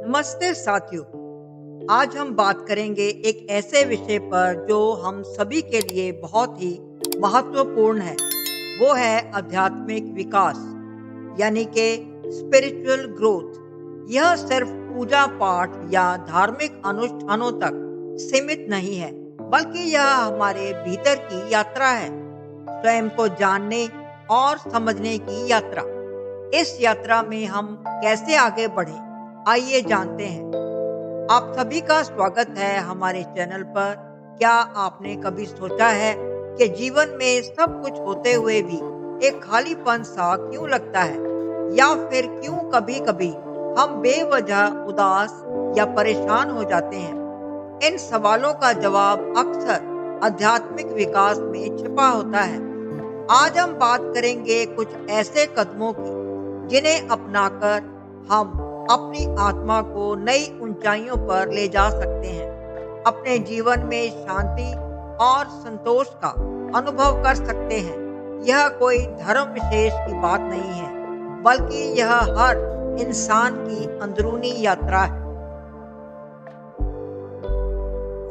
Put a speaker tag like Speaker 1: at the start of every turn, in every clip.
Speaker 1: नमस्ते साथियों। आज हम बात करेंगे एक ऐसे विषय पर जो हम सभी के लिए बहुत ही महत्वपूर्ण है। वो है आध्यात्मिक विकास, यानी कि स्पिरिचुअल ग्रोथ। यह सिर्फ पूजा पाठ या धार्मिक अनुष्ठानों तक सीमित नहीं है, बल्कि यह हमारे भीतर की यात्रा है, स्वयं को जानने और समझने की यात्रा। इस यात्रा में हम कैसे आगे बढ़ें, आइए जानते हैं। आप सभी का स्वागत है हमारे चैनल पर। क्या आपने कभी सोचा है कि जीवन में सब कुछ होते हुए भी एक खालीपन सा क्यों लगता है, या फिर क्यों कभी-कभी हम बेवजह उदास या परेशान हो जाते हैं? इन सवालों का जवाब अक्सर आध्यात्मिक विकास में छिपा होता है। आज हम बात करेंगे कुछ ऐसे कदमों की जिन्हें अपनाकर हम अपनी आत्मा को नई ऊंचाइयों पर ले जा सकते हैं, अपने जीवन में शांति और संतोष का अनुभव कर सकते हैं। यह कोई धर्म विशेष की बात नहीं है, बल्कि यह हर इंसान की अंदरूनी यात्रा है।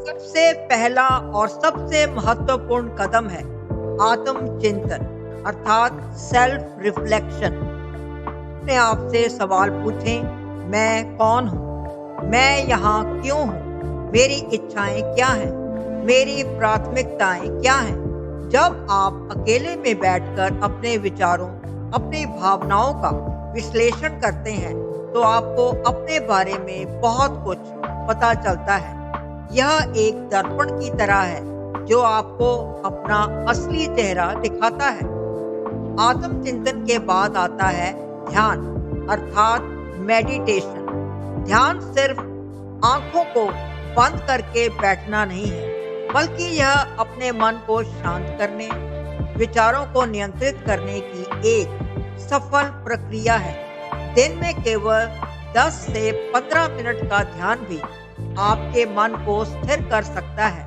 Speaker 1: सबसे पहला और सबसे महत्वपूर्ण कदम है आत्मचिंतन, अर्थात सेल्फ रिफ्लेक्शन। अपने आप से सवाल पूछें, मैं कौन हूँ? मैं यहाँ क्यों हूँ? मेरी इच्छाएं क्या हैं? मेरी प्राथमिकताएं क्या हैं? जब आप अकेले में बैठकर अपने विचारों, अपनी भावनाओं का विश्लेषण करते हैं, तो आपको अपने बारे में बहुत कुछ पता चलता है। यह एक दर्पण की तरह है जो आपको अपना असली चेहरा दिखाता है। आत्मचिंतन के बाद आता है ध्यान, अर्थात मेडिटेशन। ध्यान सिर्फ आंखों को बंद करके बैठना नहीं है, बल्कि यह अपने मन को शांत करने, विचारों को नियंत्रित करने की एक सफल प्रक्रिया है। दिन में केवल 10 से 15 मिनट का ध्यान भी आपके मन को स्थिर कर सकता है,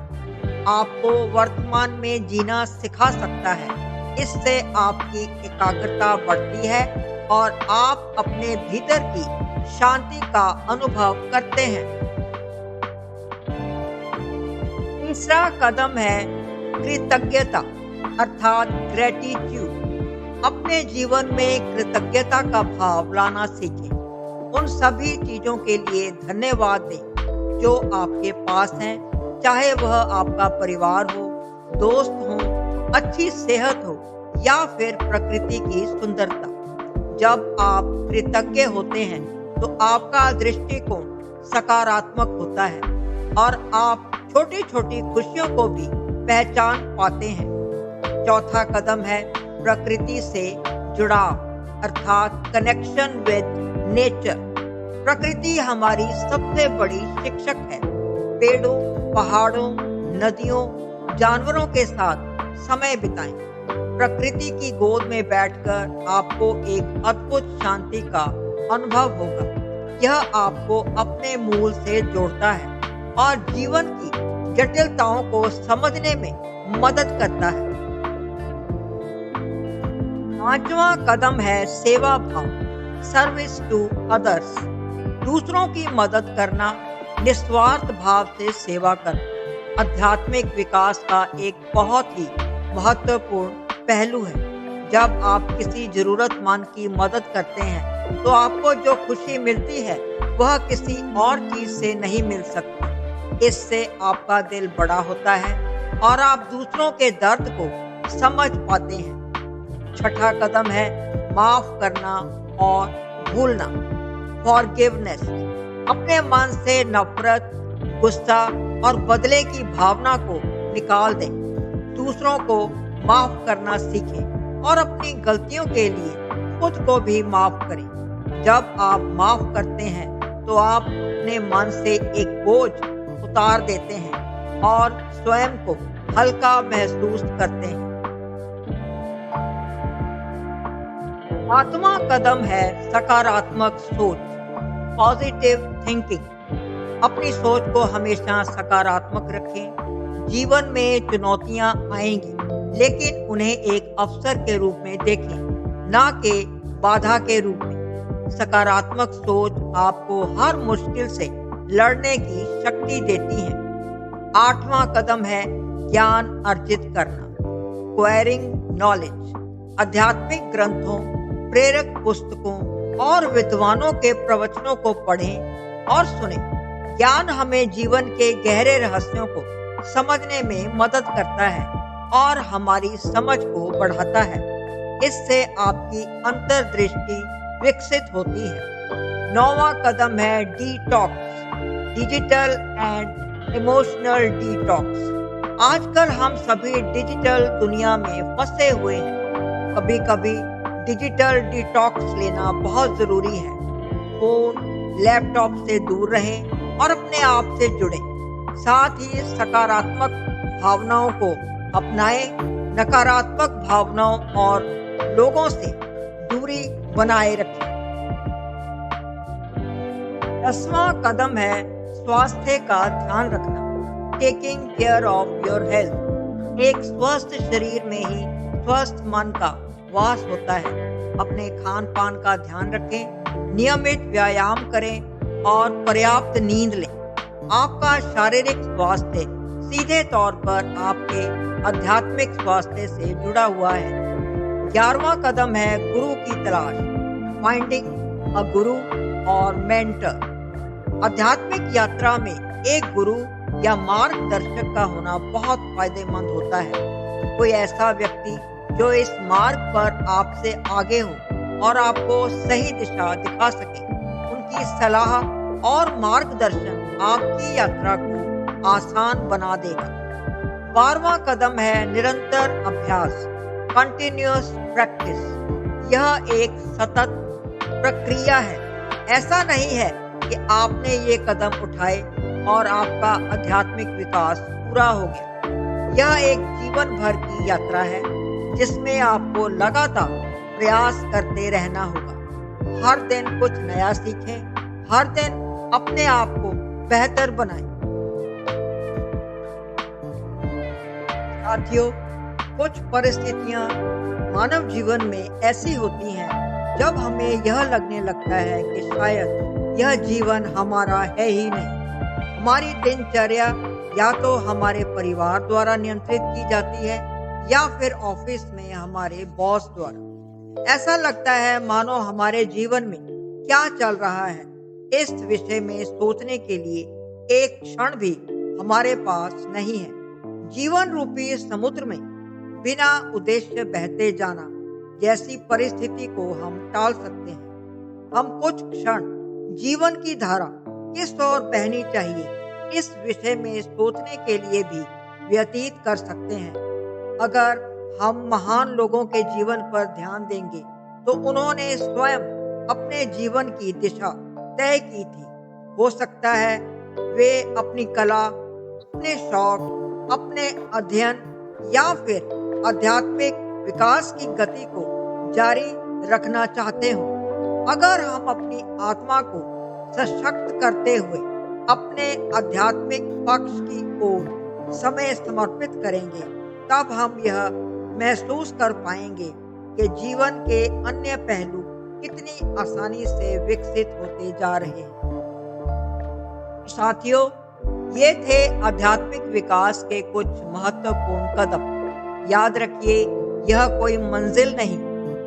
Speaker 1: आपको वर्तमान में जीना सिखा सकता है। इससे आपकी एकाग्रता बढ़ती है और आप अपने भीतर की शांति का अनुभव करते हैं। तीसरा कदम है कृतज्ञता, अर्थात ग्रेटिट्यूड। अपने जीवन में कृतज्ञता का भाव लाना सीखें। उन सभी चीजों के लिए धन्यवाद दें जो आपके पास हैं, चाहे वह आपका परिवार हो, दोस्त हो, अच्छी सेहत हो या फिर प्रकृति की सुंदरता। जब आप कृतज्ञ होते हैं तो आपका दृष्टिकोण सकारात्मक होता है और आप छोटी-छोटी खुशियों को भी पहचान पाते हैं। चौथा कदम है प्रकृति से जुड़ाव, अर्थात कनेक्शन विद नेचर। प्रकृति हमारी सबसे बड़ी शिक्षक है। पेड़ों, पहाड़ों, नदियों, जानवरों के साथ समय बिताएं। प्रकृति की गोद में बैठकर आपको एक अद्भुत शांति का अनुभव होगा। यह आपको अपने मूल से जोड़ता है और जीवन की जटिलताओं को समझने में मदद करता है। पांचवा कदम है सेवा भाव, सर्विस टू अदर्स। दूसरों की मदद करना, निस्वार्थ भाव से सेवा करना आध्यात्मिक विकास का एक बहुत ही महत्वपूर्ण पहलू है। जब आप किसी जरूरतमंद की मदद करते हैं तो आपको जो खुशी मिलती है वह किसी और चीज से नहीं मिल सकती। इससे आपका दिल बड़ा होता है और आप दूसरों के दर्द को समझ पाते हैं। छठा कदम है माफ करना और भूलना, फॉरगिवनेस। अपने मन से नफरत, गुस्सा और बदले की भावना को निकाल दें। दूसरों को माफ करना सीखें और अपनी गलतियों के लिए खुद को भी माफ करें। जब आप माफ करते हैं तो आप अपने मन से एक बोझ उतार देते हैं और स्वयं को हल्का महसूस करते हैं। सातवां कदम है सकारात्मक सोच, पॉजिटिव थिंकिंग। अपनी सोच को हमेशा सकारात्मक रखें। जीवन में चुनौतियां आएंगी, लेकिन उन्हें एक अवसर के रूप में देखें, ना कि बाधा के रूप में। सकारात्मक सोच आपको हर मुश्किल से लड़ने की शक्ति देती है। 8वां कदम है ज्ञान अर्जित करना, एक्वायरिंग नॉलेज। आध्यात्मिक ग्रंथों, प्रेरक पुस्तकों और विद्वानों के प्रवचनों को पढ़ें और सुनें। ज्ञान हमें जीवन के गहरे रहस्यों को समझने में मदद करता है और हमारी समझ को बढ़ाता है। इससे आपकी अंतर्दृष्टि विकसित होती है। 9वां कदम है detox, digital and emotional detox. आजकल हम सभी डिजिटल दुनिया में फंसे हुए हैं। कभी-कभी डिजिटल डिटॉक्स लेना बहुत जरूरी है। फोन, लैपटॉप से दूर रहें और अपने आप से जुड़ें। साथ ही सकारात्मक भावनाओं को अपनाएं, नकारात्मक भावनाओं और लोगों से दूरी बनाए रखें। 10वां कदम है स्वास्थ्य का ध्यान रखना, taking care of your health. एक स्वस्थ शरीर में ही स्वस्थ मन का वास होता है। अपने खान पान का ध्यान रखें, नियमित व्यायाम करें और पर्याप्त नींद लें। आपका शारीरिक स्वास्थ्य सीधे तौर पर आपके आध्यात्मिक स्वास्थ्य से जुड़ा हुआ है। 11वां कदम है गुरु की तलाश, फाइंडिंग अ गुरु और मेंटर। आध्यात्मिक यात्रा में एक गुरु या मार्गदर्शक का होना बहुत फायदेमंद होता है। कोई ऐसा व्यक्ति जो इस मार्ग पर आपसे आगे हो और आपको सही दिशा दिखा सके। उनकी सलाह और मार्गदर्शन आपकी यात्रा को आसान बना देगा। 12वां कदम है निरंतर अभ्यास, कंटिन्यूअस प्रैक्टिस। यह एक सतत प्रक्रिया है। ऐसा नहीं है कि आपने ये कदम उठाए और आपका आध्यात्मिक विकास पूरा हो गया। यह एक जीवन भर की यात्रा है जिसमें आपको लगातार प्रयास करते रहना होगा। हर दिन कुछ नया सीखें, हर दिन अपने आप को बेहतर बनाएं। साथियों, कुछ परिस्थितियां मानव जीवन में ऐसी होती हैं जब हमें यह लगने लगता है कि शायद यह जीवन हमारा है ही नहीं। हमारी दिनचर्या या तो हमारे परिवार द्वारा नियंत्रित की जाती है या फिर ऑफिस में हमारे बॉस द्वारा। ऐसा लगता है मानो हमारे जीवन में क्या चल रहा है, इस विषय में सोचने के लिए एक क्षण भी हमारे पास नहीं है। जीवन रूपी समुद्र में बिना उद्देश्य बहते जाना जैसी परिस्थिति को हम टाल सकते हैं। हम कुछ क्षण जीवन की धारा किस ओर बहनी चाहिए, इस विषय में सोचने के लिए भी व्यतीत कर सकते हैं। अगर हम महान लोगों के जीवन पर ध्यान देंगे तो उन्होंने स्वयं अपने जीवन की दिशा तय की थी। हो सकता है वे अपनी कला, अपने शौक, अपने अध्ययन या फिर आध्यात्मिक विकास की गति को जारी रखना चाहते हो। अगर हम अपनी आत्मा को सशक्त करते हुए अपने आध्यात्मिक पक्ष की ओर समय समर्पित करेंगे, तब हम यह महसूस कर पाएंगे कि जीवन के अन्य पहलू कितनी आसानी से विकसित होते जा रहे हैं। साथियों, ये थे आध्यात्मिक विकास के कुछ महत्वपूर्ण कदम। याद रखिए, यह कोई मंजिल नहीं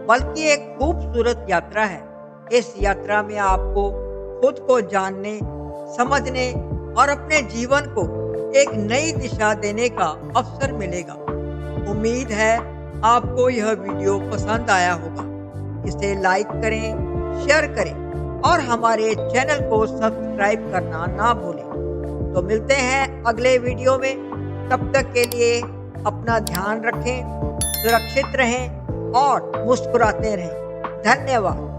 Speaker 1: बल्कि एक खूबसूरत यात्रा है। इस यात्रा में आपको खुद को जानने, समझने और अपने जीवन को एक नई दिशा देने का अवसर मिलेगा। उम्मीद है आपको यह वीडियो पसंद आया होगा। इसे लाइक करें, शेयर करें और हमारे चैनल को सब्सक्राइब करना ना भूलें। तो मिलते हैं अगले वीडियो में। तब तक के लिए अपना ध्यान रखें, सुरक्षित रहें और मुस्कुराते रहें। धन्यवाद।